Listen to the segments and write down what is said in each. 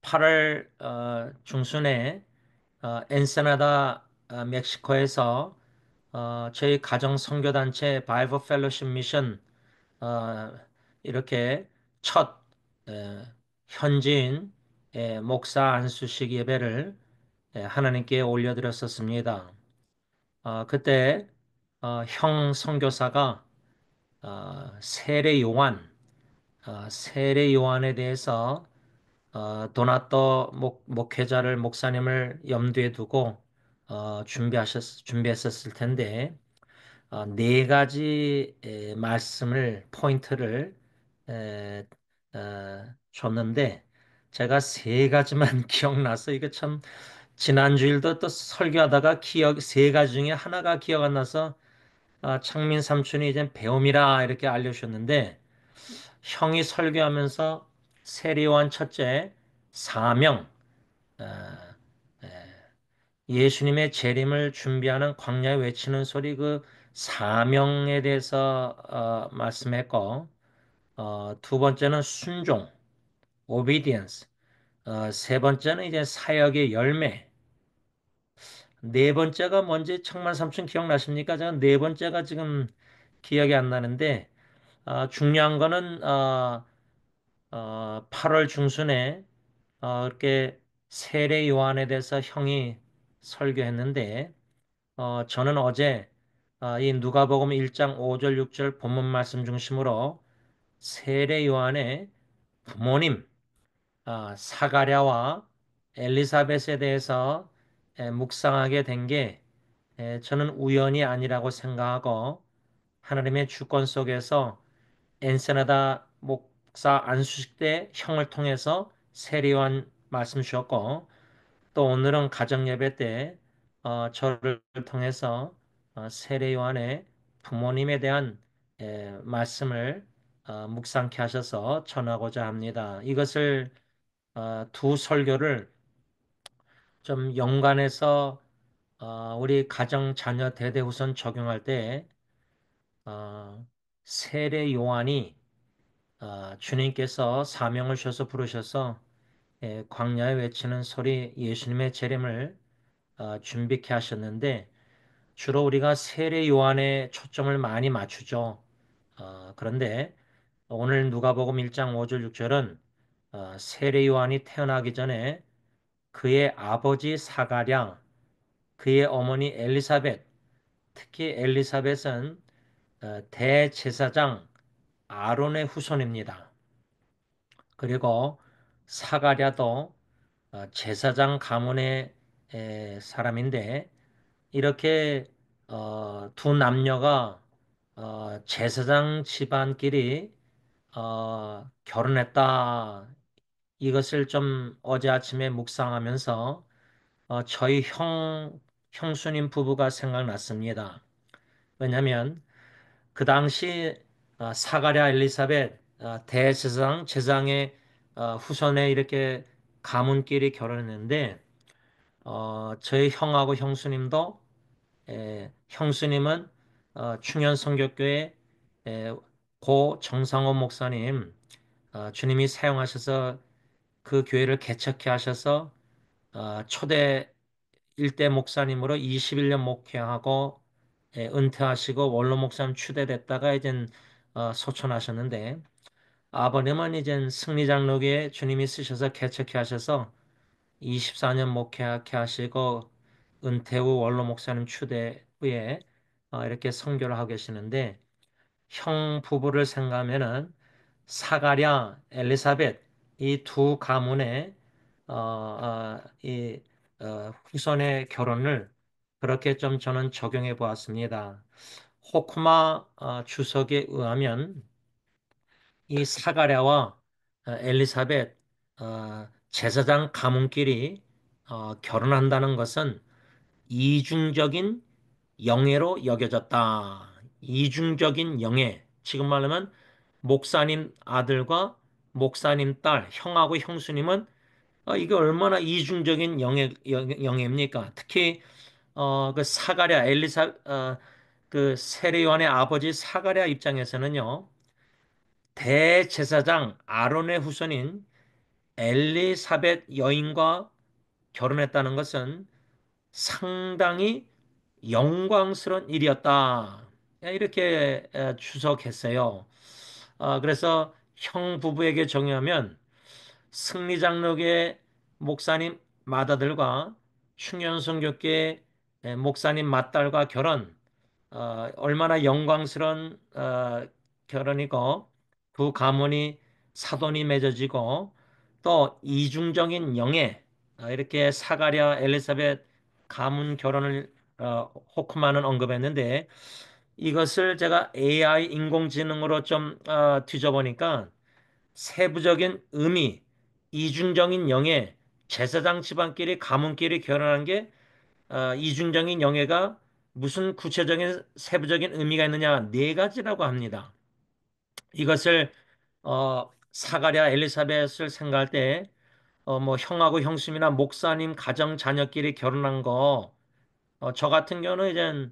8월 중순에 엔세나다 멕시코에서 저희 가정 선교단체 바이블 펠로십 미션 어, 이렇게 첫 에, 현지인 목사 안수식 예배를 하나님께 올려드렸었습니다. 그때 형 선교사가 세례 요한에 대해서 도나또 목회자를 목사님을 염두에 두고 준비했었을 텐데 네 가지 말씀을 포인트를 에, 줬는데 제가 세 가지만 기억나서 이게 참 지난주일도 또 설교하다가 기억 세 가지 중에 하나가 기억 안 나서 창민 삼촌이 이제 배움이라 이렇게 알려주셨는데 형이 설교하면서 세례요한 첫째 사명 어, 에, 예수님의 재림을 준비하는 광야에 외치는 소리 그 사명에 대해서 말씀했고 두 번째는 순종 obedience 세 번째는 이제 사역의 열매 네 번째가 뭔지 청만 삼촌 기억나십니까? 제가 네 번째가 지금 기억이 안 나는데 중요한 거는 8월 중순에 이렇게 세례 요한에 대해서 형이 설교했는데 저는 어제 이 누가복음 1장 5절 6절 본문 말씀 중심으로 세례 요한의 부모님 사가랴와 엘리사벳에 대해서 묵상하게 된 게 저는 우연이 아니라고 생각하고 하나님의 주권 속에서 엔세나다 목사 안수식 때 형을 통해서 세례요한 말씀 주셨고 또 오늘은 가정 예배 때 저를 통해서 세례요한의 부모님에 대한 말씀을 묵상케 하셔서 전하고자 합니다. 이것을 두 설교를 좀 연관해서 우리 가정 자녀 대대후손 적용할 때 세례 요한이 주님께서 사명을 주셔서 부르셔서 광야에 외치는 소리 예수님의 재림을 준비케 하셨는데 주로 우리가 세례 요한에 초점을 많이 맞추죠. 그런데 오늘 누가복음 1장 5절 6절은 세례 요한이 태어나기 전에 그의 아버지 사가랴, 그의 어머니 엘리사벳, 특히 엘리사벳은 대제사장 아론의 후손입니다. 그리고 사가랴도 제사장 가문의 사람인데 이렇게 두 남녀가 제사장 집안끼리 결혼했다. 이것을 좀 어제 아침에 묵상하면서 저희 형수님 부부가 생각났습니다. 왜냐하면 그 당시 사가랴 엘리사벳 대제사장 제사장의 후손에 이렇게 가문끼리 결혼했는데 저희 형하고 형수님도 형수님은 충현 성교교회 고 정상호 목사님 주님이 사용하셔서 그 교회를 개척해 하셔서 초대 일대 목사님으로 21년 목회하고 은퇴하시고 원로 목사님 추대됐다가 이젠 소천하셨는데 아버님은 이젠 승리장로교회 주님이 쓰셔서 개척해 하셔서 24년 목회하게 하시고 은퇴 후 원로 목사님 추대 후에 이렇게 선교를 하고 계시는데 형 부부를 생각하면은 사가랴, 엘리사벳 이 두 가문의 이 후손의 결혼을 그렇게 좀 저는 적용해 보았습니다. 호쿠마 주석에 의하면 이 사가랴와 엘리사벳 제사장 가문끼리 결혼한다는 것은 이중적인 영예로 여겨졌다. 이중적인 영예. 지금 말하면 목사님 아들과 목사님 딸, 형하고 형수님은 이게 얼마나 이중적인 영예입니까? 특히 그 사가랴 그 세례 요한의 아버지 사가랴 입장에서는요. 대제사장 아론의 후손인 엘리사벳 여인과 결혼했다는 것은 상당히 영광스러운 일이었다. 이렇게 주석했어요. 그래서 형 부부에게 정의하면 승리장로교의 목사님 맏아들과 충현성교회 목사님 맏딸과 결혼, 얼마나 영광스러운 결혼이고 두 가문이 사돈이 맺어지고 또 이중적인 영예, 이렇게 사가랴 엘리사벳 가문 결혼을 호크만은 언급했는데 이것을 제가 AI 인공지능으로 좀 뒤져보니까 세부적인 의미, 이중적인 영예, 제사장 집안끼리 가문끼리 결혼한 게 이중적인 영예가 무슨 구체적인 세부적인 의미가 있느냐 네 가지라고 합니다. 이것을 사가랴 엘리사벳을 생각할 때 뭐 형하고 형수님이나 목사님 가정 자녀끼리 결혼한 거, 저 같은 경우는 이제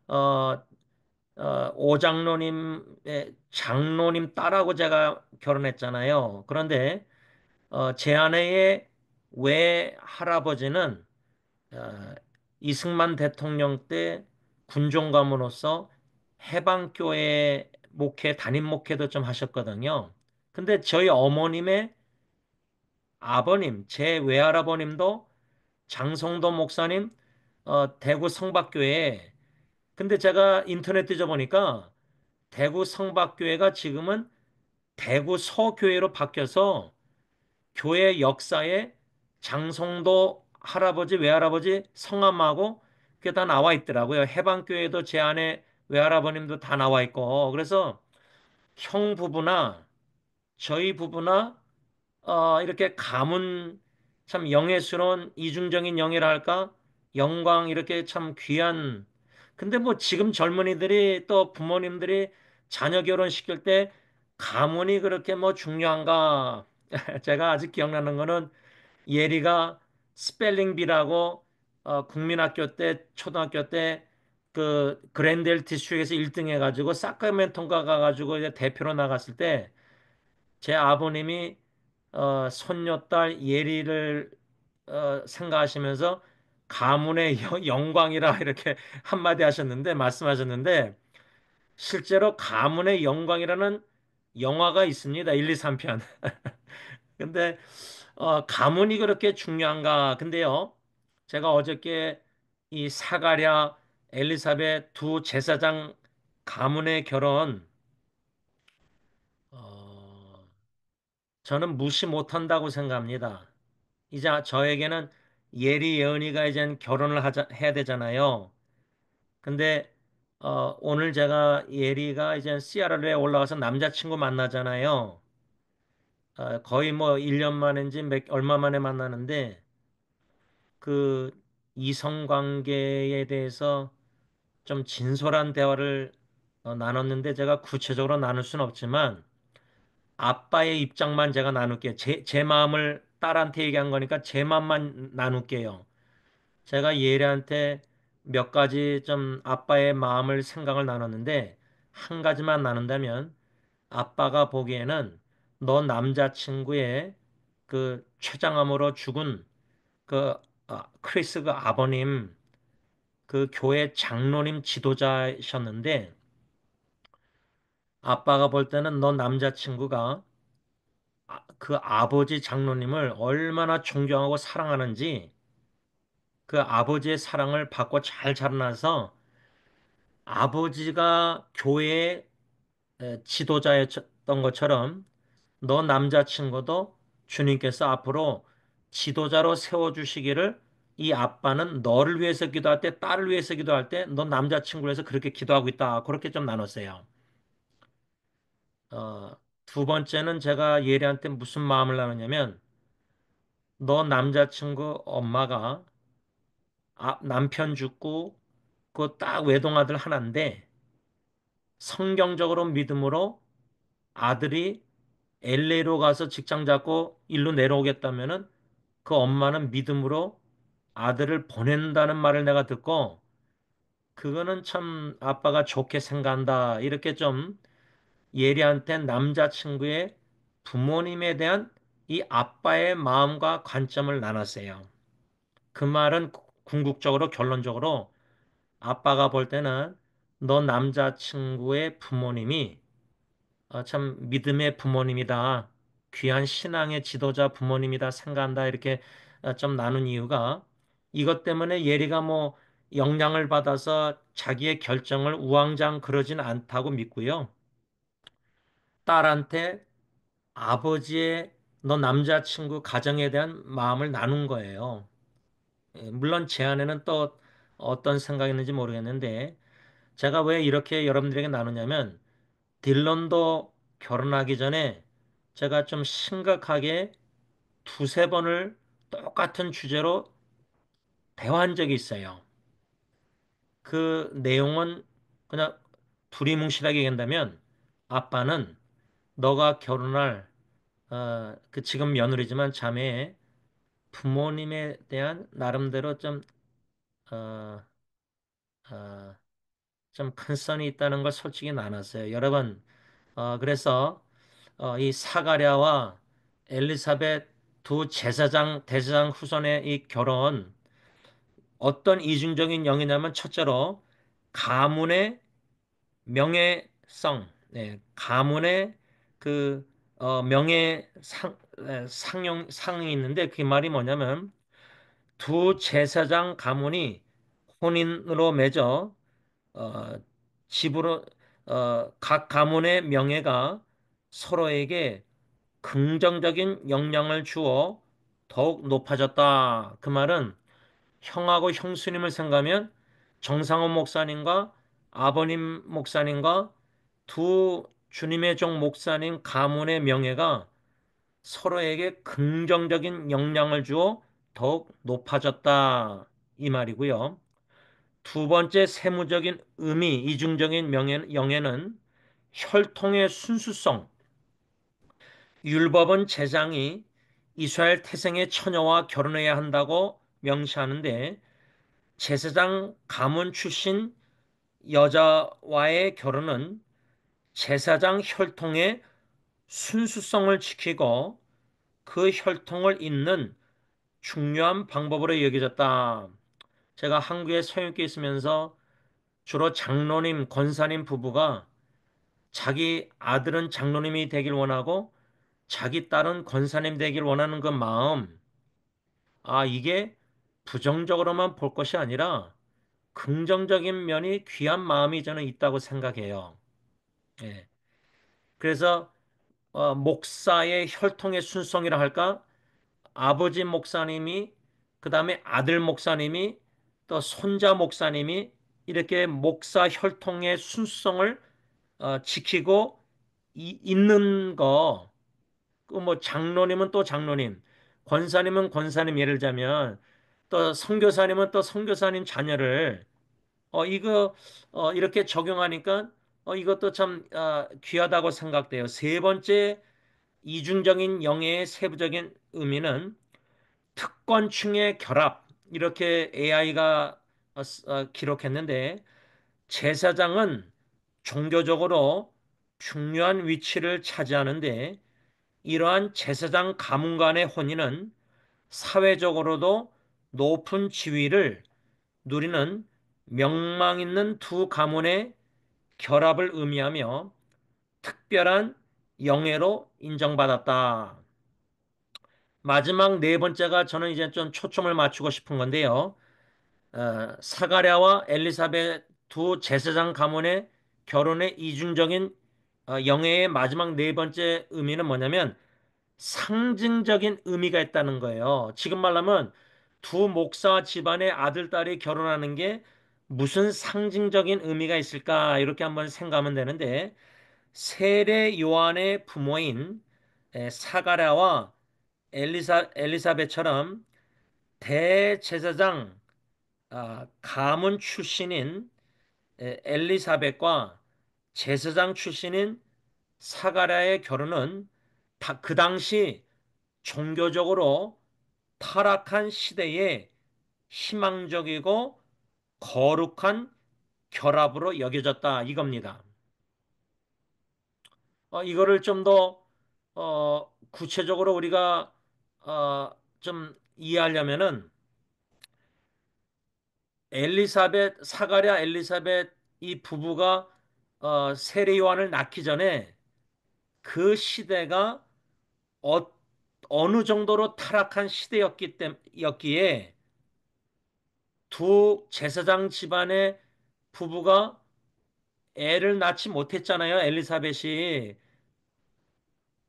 어, 오장로님의 장로님 딸하고 제가 결혼했잖아요. 그런데 제 아내의 외할아버지는 어, 이승만 대통령 때 군종 가문으로서 해방교회 목회, 담임 목회도 좀 하셨거든요. 근데 저희 어머님의 아버님, 제 외할아버님도 장성도 목사님, 대구 성박교회. 근데 제가 인터넷 뒤져보니까 대구 성박교회가 지금은 대구 서교회로 바뀌어서 교회 역사에 장성도 할아버지, 외할아버지 성함하고 그게 다 나와 있더라고요. 해방교회도 제 안에 외할아버님도 다 나와 있고. 그래서 형 부부나 저희 부부나 이렇게 가문 참 영예스러운 이중적인 영예라 할까? 영광 이렇게 참 귀한. 근데 뭐 지금 젊은이들이 또 부모님들이 자녀 결혼시킬 때 가문이 그렇게 뭐 중요한가? 제가 아직 기억나는 거는 예리가 스펠링비라고 국민학교 때 초등학교 때 그 그랜델 디스트릭에서 1등 해가지고 사크라멘토인가 가가지고 이제 대표로 나갔을 때 제 아버님이 손녀딸 예리를 생각하시면서 가문의 영광이라 이렇게 한마디 하셨는데 말씀하셨는데 실제로 가문의 영광이라는 영화가 있습니다. 1, 2, 3편. 근데 가문이 그렇게 중요한가? 근데요, 제가 어저께 이 사가랴 엘리사벳 두 제사장 가문의 결혼, 어, 저는 무시 못한다고 생각합니다. 이제 저에게는 예리 예언이가 이제 결혼을 해야 되잖아요. 근데 오늘 제가 예리가 이제 CRL에 올라가서 남자친구 만나잖아요. 거의 뭐 1년 만인지 얼마 만에 만나는데 그 이성 관계에 대해서 좀 진솔한 대화를 나눴는데 제가 구체적으로 나눌 수는 없지만 아빠의 입장만 제가 나눌게요. 제 마음을 딸한테 얘기한 거니까 제 마음만 나눌게요. 제가 예리한테 몇 가지 좀 아빠의 마음을 생각을 나눴는데 한 가지만 나눈다면 아빠가 보기에는 너 남자친구의 그 췌장암으로 죽은 그 크리스 그 아버님 그 교회 장로님 지도자셨는데 아빠가 볼 때는 너 남자친구가 그 아버지 장로님을 얼마나 존경하고 사랑하는지 그 아버지의 사랑을 받고 잘 자라나서 아버지가 교회의 지도자였던 것처럼 너 남자친구도 주님께서 앞으로 지도자로 세워주시기를 이 아빠는 너를 위해서 기도할 때, 딸을 위해서 기도할 때, 너 남자친구를 위해서 그렇게 기도하고 있다. 그렇게 좀 나눴어요. 두 번째는 제가 예리한테 무슨 마음을 나누냐면, 너 남자친구 엄마가 남편 죽고 그 딱 외동아들 하나인데, 성경적으로 믿음으로 아들이 LA로 가서 직장 잡고 일로 내려오겠다면은 그 엄마는 믿음으로 아들을 보낸다는 말을 내가 듣고 그거는 참 아빠가 좋게 생각한다. 이렇게 좀 예리한테 남자친구의 부모님에 대한 이 아빠의 마음과 관점을 나눴어요. 그 말은 궁극적으로 결론적으로 아빠가 볼 때는 너 남자친구의 부모님이 참 믿음의 부모님이다. 귀한 신앙의 지도자 부모님이다 생각한다. 이렇게 좀 나눈 이유가 이것 때문에 예리가 뭐 영향을 받아서 자기의 결정을 우왕좌왕 그러진 않다고 믿고요. 딸한테 아버지의 너 남자친구 가정에 대한 마음을 나눈 거예요. 물론 제 안에는 또 어떤 생각이 있는지 모르겠는데 제가 왜 이렇게 여러분들에게 나누냐면 딜런도 결혼하기 전에 제가 좀 심각하게 두세 번을 똑같은 주제로 대화한 적이 있어요. 그 내용은 그냥 두리뭉실하게 얘기한다면 아빠는 너가 결혼할 그 지금 며느리지만 자매의 부모님에 대한 나름대로 어, 어, 좀 컨선이 있다는 걸 솔직히 나눴어요. 여러분, 그래서 이 사가랴와 엘리사벳 두 제사장 대제사장 후손의 이 결혼 어떤 이중적인 영이냐면 첫째로 가문의 명예성, 네, 가문의 그 명예상 상이 있는데 그 말이 뭐냐면 두 제사장 가문이 혼인으로 맺어 어, 집으로 각 가문의 명예가 서로에게 긍정적인 영향을 주어 더욱 높아졌다. 그 말은 형하고 형수님을 생각하면 정상원 목사님과 아버님 목사님과 두 주님의 종 목사님 가문의 명예가 서로에게 긍정적인 영향을 주어 더욱 높아졌다. 이 말이고요. 두 번째 세무적인 의미, 이중적인 영예는 혈통의 순수성, 율법은 제장이 이스라엘 태생의 처녀와 결혼해야 한다고 명시하는데 제사장 가문 출신 여자와의 결혼은 제사장 혈통의 순수성을 지키고 그 혈통을 잇는 중요한 방법으로 여겨졌다. 제가 한국에 서유께 있으면서 주로 장로님, 권사님 부부가 자기 아들은 장로님이 되길 원하고 자기 딸은 권사님 되길 원하는 그 마음, 이게 부정적으로만 볼 것이 아니라 긍정적인 면이 귀한 마음이 저는 있다고 생각해요. 예. 그래서 목사의 혈통의 순성이라 할까? 아버지 목사님이 그다음에 아들 목사님이 또 손자 목사님이 이렇게 목사 혈통의 순성을 지키고 있는 거. 그 뭐 장로님은 또 장로님, 권사님은 권사님 예를 들자면 또 선교사님은 또 선교사님 자녀를 이거 이렇게 적용하니까 이것도 참 귀하다고 생각돼요. 세 번째 이중적인 영예의 세부적인 의미는 특권층의 결합 이렇게 AI가 기록했는데 제사장은 종교적으로 중요한 위치를 차지하는데 이러한 제사장 가문 간의 혼인은 사회적으로도 높은 지위를 누리는 명망 있는 두 가문의 결합을 의미하며 특별한 영예로 인정받았다. 마지막 네 번째가 저는 이제 좀 초점을 맞추고 싶은 건데요. 사가랴와 엘리사벳 두 제사장 가문의 결혼의 이중적인 영예의 마지막 네 번째 의미는 뭐냐면 상징적인 의미가 있다는 거예요. 지금 말하면 두 목사 집안의 아들, 딸이 결혼하는 게 무슨 상징적인 의미가 있을까? 이렇게 한번 생각하면 되는데, 세례 요한의 부모인 사가랴와 엘리사벳처럼 대제사장 가문 출신인 엘리사벳과 제사장 출신인 사가랴의 결혼은 그 당시 종교적으로 타락한 시대에 희망적이고 거룩한 결합으로 여겨졌다 이겁니다. 이거를 좀 더 구체적으로 우리가 좀 이해하려면은 사가랴 엘리사벳 이 부부가 세례 요한을 낳기 전에 그 시대가 어, 어느 정도로 타락한 시대였기에 두 제사장 집안의 부부가 애를 낳지 못했잖아요. 엘리사벳이.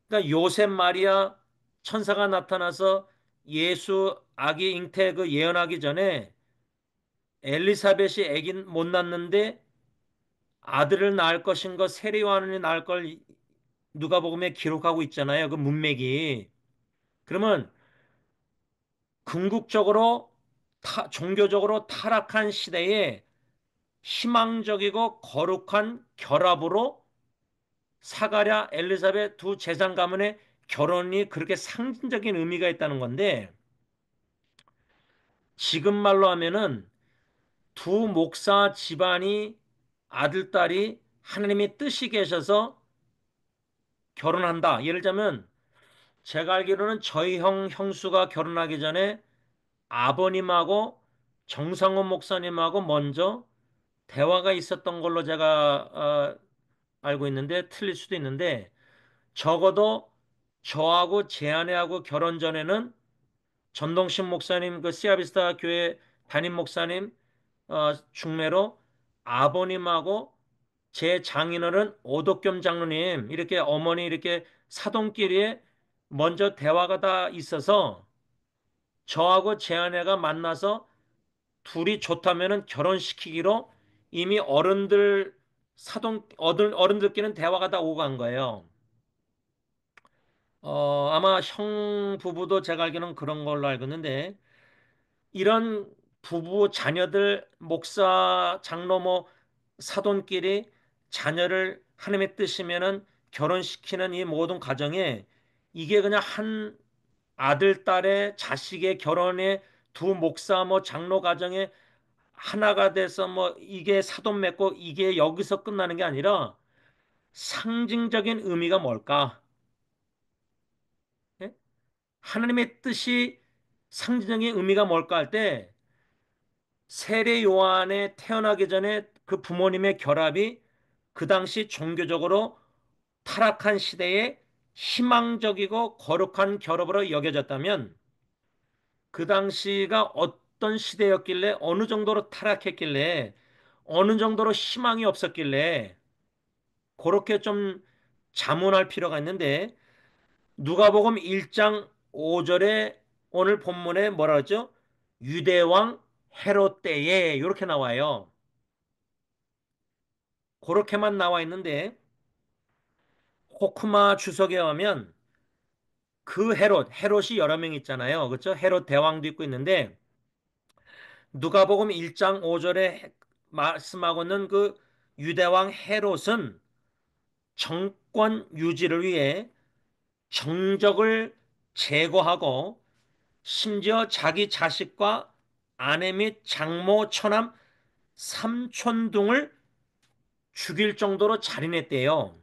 그러니까 요셉 마리아 천사가 나타나서 예수 아기 잉태 그 예언하기 전에 엘리사벳이 아기 못 낳는데 아들을 낳을 것인 거 세례 요한이 낳을 걸 누가복음에 기록하고 있잖아요. 그 문맥이. 그러면 궁극적으로 종교적으로 타락한 시대에 희망적이고 거룩한 결합으로 사가랴 엘리사벳 두 재상 가문의 결혼이 그렇게 상징적인 의미가 있다는 건데 지금 말로 하면은 두 목사 집안이 아들, 딸이 하나님의 뜻이 계셔서 결혼한다. 예를 들자면 제가 알기로는 저희 형수가 결혼하기 전에 아버님하고 정상원 목사님하고 먼저 대화가 있었던 걸로 제가 알고 있는데 틀릴 수도 있는데 적어도 저하고 제 아내하고 결혼 전에는 전동신 목사님 그 시아비스타 교회 담임 목사님 중매로 아버님하고 제 장인어른 오덕겸 장로님 이렇게 어머니 이렇게 사돈끼리에 먼저 대화가 다 있어서 저하고 제 아내가 만나서 둘이 좋다면은 결혼시키기로 이미 어른들끼리는 대화가 다 오고 간 거예요. 아마 형 부부도 제가 알기로는 그런 걸로 알고 있는데 이런 부부 자녀들 목사 장로 뭐 사돈끼리 자녀를 하나님의 뜻이면은 결혼시키는 이 모든 과정에 이게 그냥 한 아들 딸의 자식의 결혼에 두 목사 뭐 장로 가정에 하나가 돼서 뭐 이게 사돈 맺고 이게 여기서 끝나는 게 아니라 상징적인 의미가 뭘까? 예? 하나님의 뜻이 상징적인 의미가 뭘까 할 때 세례 요한에 태어나기 전에 그 부모님의 결합이 그 당시 종교적으로 타락한 시대에 희망적이고 거룩한 결합으로 여겨졌다면 그 당시가 어떤 시대였길래 어느 정도로 타락했길래 어느 정도로 희망이 없었길래 그렇게 좀 자문할 필요가 있는데 누가복음 1장 5절에 오늘 본문에 뭐라 그러죠? 유대왕 헤롯 때에 이렇게 나와요. 그렇게만 나와 있는데 호크마 주석에 의하면 그 헤롯이 여러 명 있잖아요. 그렇죠? 헤롯 대왕도 있고 있는데 누가복음 1장 5절에 말씀하고 있는 그 유대왕 헤롯은 정권 유지를 위해 정적을 제거하고 심지어 자기 자식과 아내 및 장모, 처남, 삼촌 등을 죽일 정도로 잔인했대요.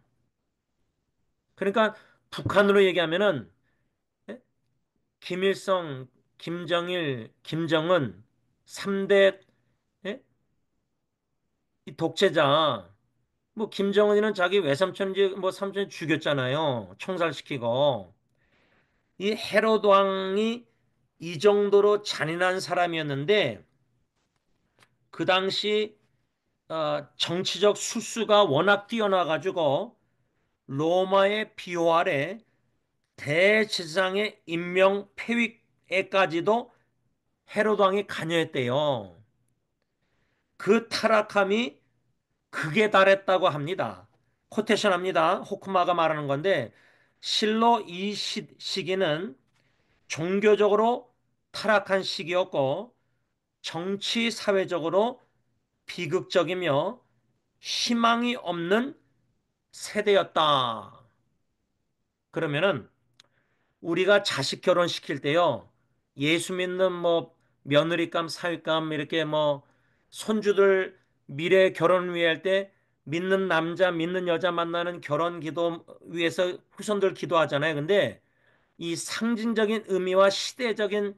그러니까 북한으로 얘기하면은 김일성, 김정일, 김정은 3대 독재자. 뭐 김정은이는 자기 외삼촌인지 뭐 삼촌 죽였잖아요. 총살시키고. 이 헤로드 왕이 이 정도로 잔인한 사람이었는데 그 당시 정치적 수수가 워낙 뛰어나가지고 로마의 비호 아래 대제사장의 임명 폐위에까지도 헤로드 왕이 관여했대요. 그 타락함이 극에 달했다고 합니다. 코테이션 합니다. 호크마가 말하는 건데 실로 이 시기는 종교적으로 타락한 시기였고 정치 사회적으로 비극적이며 희망이 없는 세대였다. 그러면은 우리가 자식 결혼시킬 때요. 예수 믿는 뭐 며느리감, 사위감 이렇게 뭐 손주들 미래 결혼 위해 할 때 믿는 남자, 믿는 여자 만나는 결혼 기도 위해서 후손들 기도하잖아요. 근데 이 상징적인 의미와 시대적인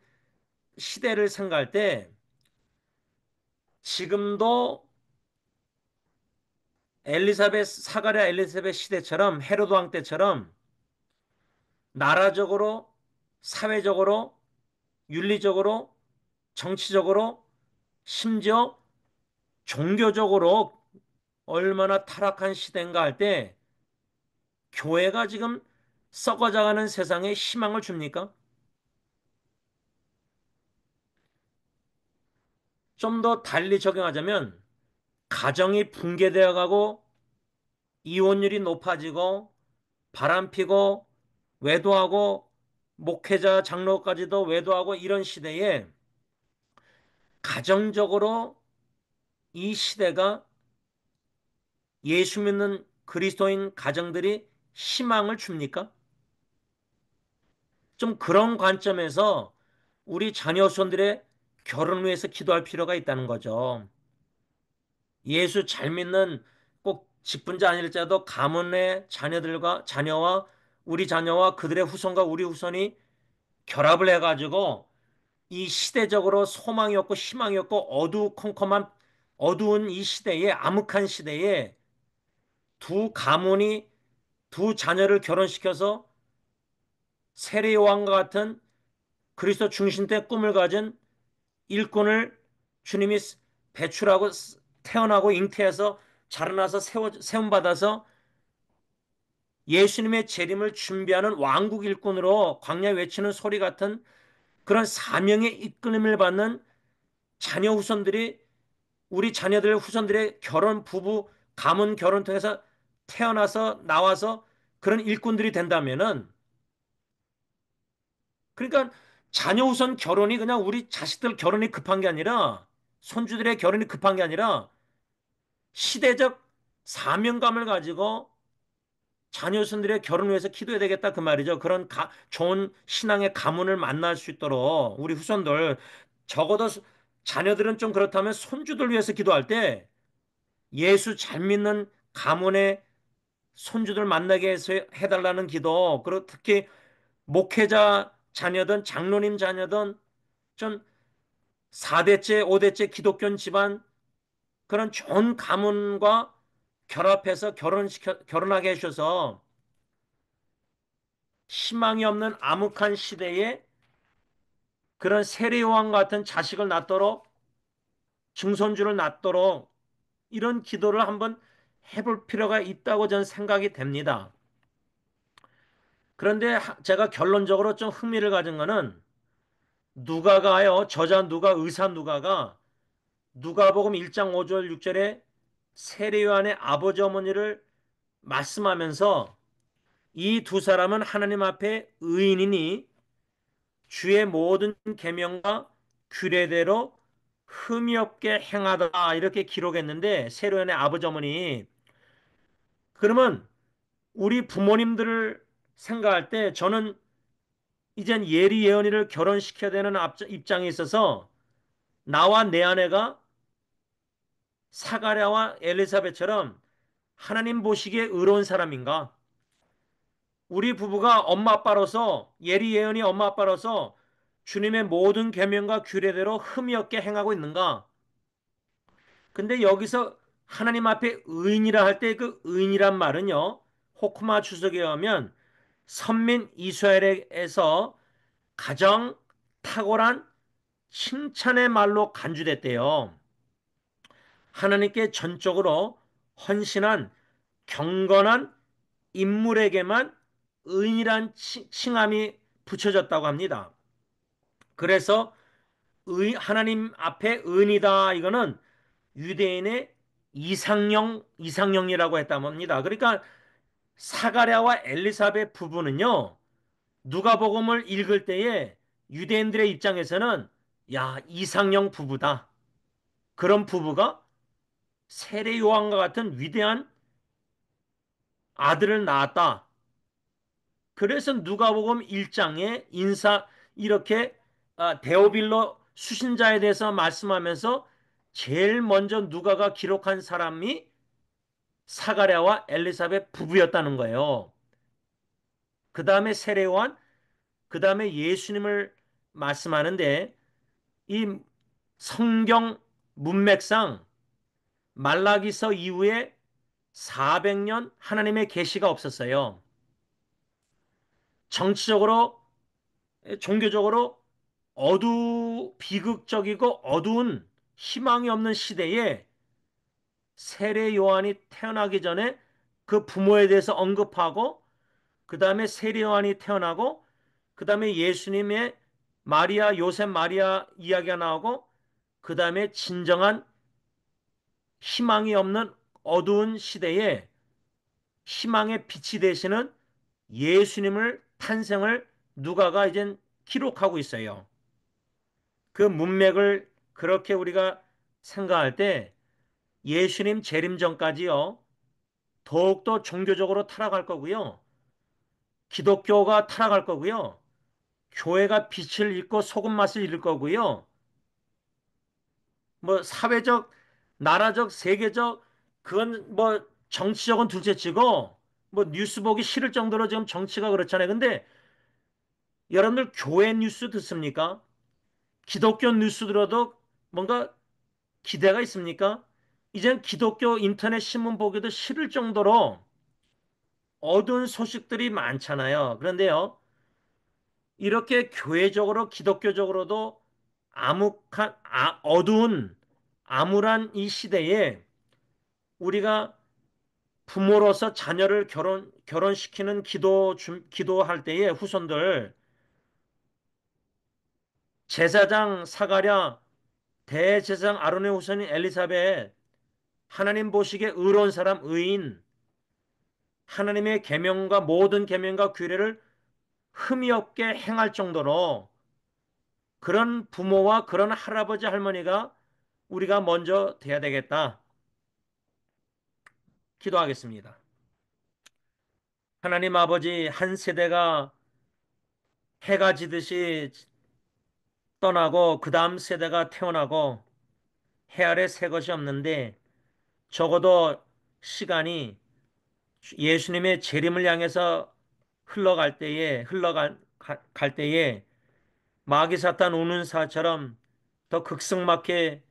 시대를 생각할 때 지금도 사가랴 엘리사벳 시대처럼 헤로드 왕 때처럼 나라적으로, 사회적으로, 윤리적으로, 정치적으로, 심지어 종교적으로 얼마나 타락한 시대인가 할 때 교회가 지금 썩어져가는 세상에 희망을 줍니까? 좀 더 달리 적용하자면 가정이 붕괴되어 가고 이혼율이 높아지고 바람피고 외도하고 목회자 장로까지도 외도하고 이런 시대에 가정적으로 이 시대가 예수 믿는 그리스도인 가정들이 희망을 줍니까? 좀 그런 관점에서 우리 자녀손들의 결혼을 위해서 기도할 필요가 있다는 거죠. 예수 잘 믿는 꼭 직분자 아닐지라도 가문의 자녀와 우리 자녀와 그들의 후손과 우리 후손이 결합을 해가지고 이 시대적으로 소망이 없고 희망이 없고 어두컴컴한 어두운 이 시대에 암흑한 시대에 두 가문이 두 자녀를 결혼시켜서 세례 요한과 같은 그리스도 중심된 꿈을 가진 일꾼을 주님이 배출하고 태어나고 잉태해서 자라나서 세움받아서 예수님의 재림을 준비하는 왕국 일꾼으로 광야에 외치는 소리 같은 그런 사명의 이끌림을 받는 자녀 후손들이 우리 자녀들 후손들의 부부 가문 결혼 통해서 태어나서 나와서 그런 일꾼들이 된다면은 그러니까 자녀 우선 결혼이 그냥 우리 자식들 결혼이 급한 게 아니라 손주들의 결혼이 급한 게 아니라 시대적 사명감을 가지고 자녀 손들의 결혼을 위해서 기도해야 되겠다 그 말이죠. 그런 좋은 신앙의 가문을 만날 수 있도록 우리 후손들 적어도 자녀들은 좀 그렇다면 손주들 위해서 기도할 때 예수 잘 믿는 가문의 손주들 만나게 해서 해달라는 기도 그리고 특히 목회자 자녀든 장로님 자녀든 좀 4대째, 5대째 기독교 집안 그런 좋은 가문과 결합해서 결혼하게 해주셔서 희망이 없는 암흑한 시대에 그런 세례요한 같은 자식을 낳도록 증손주를 낳도록 이런 기도를 한번 해볼 필요가 있다고 저는 생각이 됩니다. 그런데 제가 결론적으로 좀 흥미를 가진 거는 누가가요, 저자 누가, 의사 누가가 누가복음 1장 5절 6절에 세례요한의 아버지 어머니를 말씀하면서 이 두 사람은 하나님 앞에 의인이니 주의 모든 계명과 규례대로 흠이 없게 행하다 이렇게 기록했는데 세례요한의 아버지 어머니 그러면 우리 부모님들을 생각할 때 저는 이젠 예리 예언이를 결혼시켜야 되는 입장에 있어서 나와 내 아내가 사가랴와 엘리사벳처럼 하나님 보시기에 의로운 사람인가? 우리 부부가 엄마 아빠로서 예리 예언이 엄마 아빠로서 주님의 모든 계명과 규례대로 흠이 없게 행하고 있는가? 근데 여기서 하나님 앞에 의인이라 할 때 그 의인이란 말은요. 호크마 주석에 의하면 선민 이스라엘에서 가장 탁월한 칭찬의 말로 간주됐대요. 하나님께 전적으로 헌신한 경건한 인물에게만 의인이란 칭함이 붙여졌다고 합니다. 그래서 하나님 앞에 의인이다 이거는 유대인의 이상형이라고 했다고 합니다. 그러니까 사가랴와 엘리사벳 부부는요. 누가복음을 읽을 때에 유대인들의 입장에서는 야 이상형 부부다. 그런 부부가 세례 요한과 같은 위대한 아들을 낳았다. 그래서 누가복음 1장에 이렇게 데오빌로 수신자에 대해서 말씀하면서 제일 먼저 누가가 기록한 사람이 사가랴와 엘리사벳 부부였다는 거예요. 그 다음에 세례요한, 그 다음에 예수님을 말씀하는데 이 성경 문맥상 말라기서 이후에 400년 하나님의 계시가 없었어요. 정치적으로, 종교적으로 비극적이고 어두운 희망이 없는 시대에 세례 요한이 태어나기 전에 그 부모에 대해서 언급하고 그 다음에 세례 요한이 태어나고 그 다음에 예수님의 마리아, 요셉 마리아 이야기가 나오고 그 다음에 진정한 희망이 없는 어두운 시대에 희망의 빛이 되시는 예수님을 탄생을 누가가 이제 기록하고 있어요. 그 문맥을 그렇게 우리가 생각할 때 예수님 재림 전까지요. 더욱더 종교적으로 타락할 거고요. 기독교가 타락할 거고요. 교회가 빛을 잃고 소금 맛을 잃을 거고요. 뭐 사회적, 나라적, 세계적 그건 뭐 정치적은 둘째치고 뭐 뉴스 보기 싫을 정도로 지금 정치가 그렇잖아요. 근데 여러분들 교회 뉴스 듣습니까? 기독교 뉴스 들어도 뭔가 기대가 있습니까? 이젠 기독교 인터넷 신문 보기도 싫을 정도로 어두운 소식들이 많잖아요. 그런데요, 이렇게 교회적으로 기독교적으로도 어두운 암울한 이 시대에 우리가 부모로서 자녀를 결혼시키는 기도할 때에 후손들, 제사장 사가랴, 대제사장 아론의 후손인 엘리사벳, 하나님 보시기에 의로운 사람, 의인, 하나님의 계명과 모든 계명과 규례를 흠이 없게 행할 정도로 그런 부모와 그런 할아버지 할머니가 우리가 먼저 돼야 되겠다. 기도하겠습니다. 하나님 아버지, 한 세대가 해가 지듯이 떠나고 그 다음 세대가 태어나고 해 아래 새 것이 없는데 적어도 시간이 예수님의 재림을 향해서 갈 때에 마귀 사탄 우는 사처럼 더 극성맞게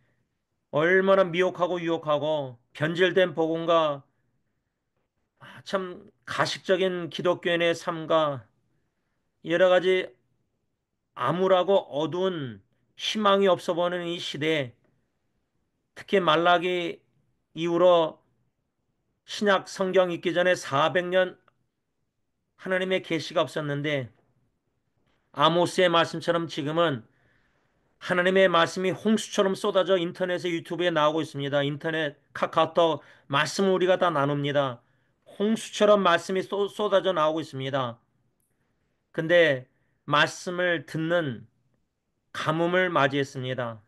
얼마나 미혹하고 유혹하고 변질된 복음과 참 가식적인 기독교인의 삶과 여러 가지 암울하고 어두운 희망이 없어 보이는 이 시대에 특히 말라기 이후로 신약 성경 있기 전에 400년 하나님의 계시가 없었는데 아모스의 말씀처럼 지금은 하나님의 말씀이 홍수처럼 쏟아져 인터넷에 유튜브에 나오고 있습니다. 인터넷, 카카오톡 말씀을 우리가 다 나눕니다. 홍수처럼 말씀이 쏟아져 나오고 있습니다. 근데 말씀을 듣는 가뭄을 맞이했습니다.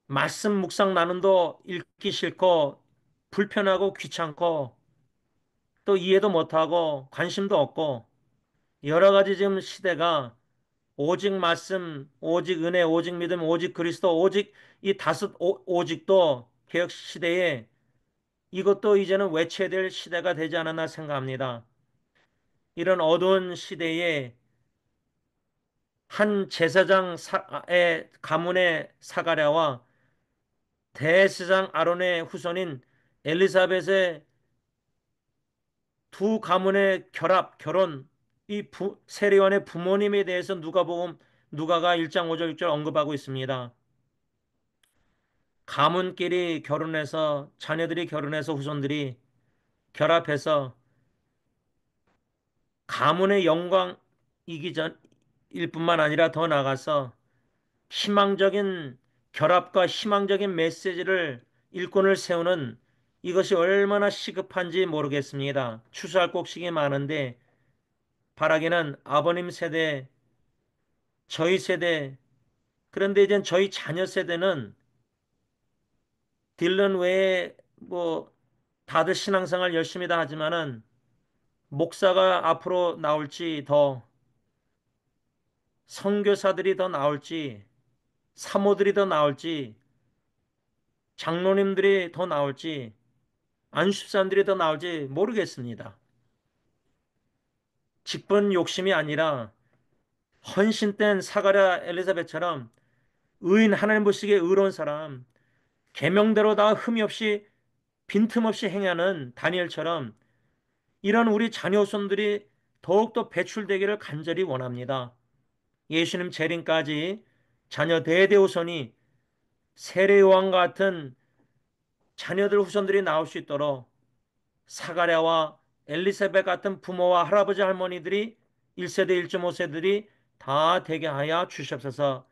말씀 묵상 나눔도 읽기 싫고 불편하고 귀찮고 또 이해도 못하고 관심도 없고 여러 가지 지금 시대가 오직 말씀, 오직 은혜, 오직 믿음, 오직 그리스도, 오직 이 다섯 오직도 개혁 시대에 이것도 이제는 외쳐야 될 시대가 되지 않았나 생각합니다. 이런 어두운 시대에 한 제사장의 가문의 사가랴와 대제사장 아론의 후손인 엘리사벳의 두 가문의 결혼, 세례요한의 부모님에 대해서 누가가 1장 5절 6절 언급하고 있습니다. 가문끼리 결혼해서 자녀들이 결혼해서 후손들이 결합해서 가문의 영광이기 전일 뿐만 아니라 더 나아가서 희망적인 결합과 희망적인 메시지를 일꾼을 세우는 이것이 얼마나 시급한지 모르겠습니다. 추수할 곡식이 많은데 바라기는 아버님 세대, 저희 세대, 그런데 이제 저희 자녀 세대는 딜런 외에 뭐 다들 신앙생활 열심히 다 하지만은 목사가 앞으로 나올지 더 선교사들이 더 나올지 사모들이 더 나올지 장로님들이 더 나올지 안수사님들이 더 나올지 모르겠습니다. 직분 욕심이 아니라 헌신된 사가랴 엘리사벳처럼 의인 하나님 보시기에 의로운 사람, 계명대로 다 흠이 없이 빈틈없이 행하는 다니엘처럼 이런 우리 자녀손들이 더욱더 배출되기를 간절히 원합니다. 예수님 재림까지 자녀 대대후손이 세례요한과 같은 자녀들 후손들이 나올 수 있도록 사가랴와 엘리사벳 같은 부모와 할아버지 할머니들이 1세대 1.5세들이 다 되게 하여 주시옵소서.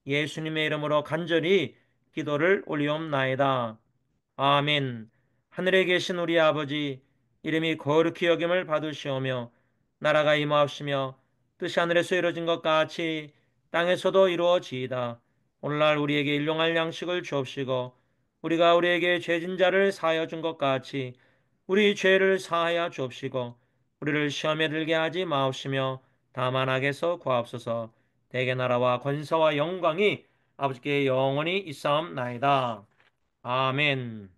예수님의 이름으로 간절히 기도를 올리옵나이다. 아멘. 하늘에 계신 우리 아버지, 이름이 거룩히 여김을 받으시오며 나라가 임하옵시며 뜻이 하늘에서 이루어진 것 같이 땅에서도 이루어지이다. 오늘날 우리에게 일용할 양식을 주옵시고 우리가 우리에게 죄진 자를 사하여 준 것 같이 우리 죄를 사하여 주옵시고 우리를 시험에 들게 하지 마옵시며 다만 악에서 구하옵소서. 대개 나라와 권세와 영광이 아버지께 영원히 있사옵나이다. 아멘.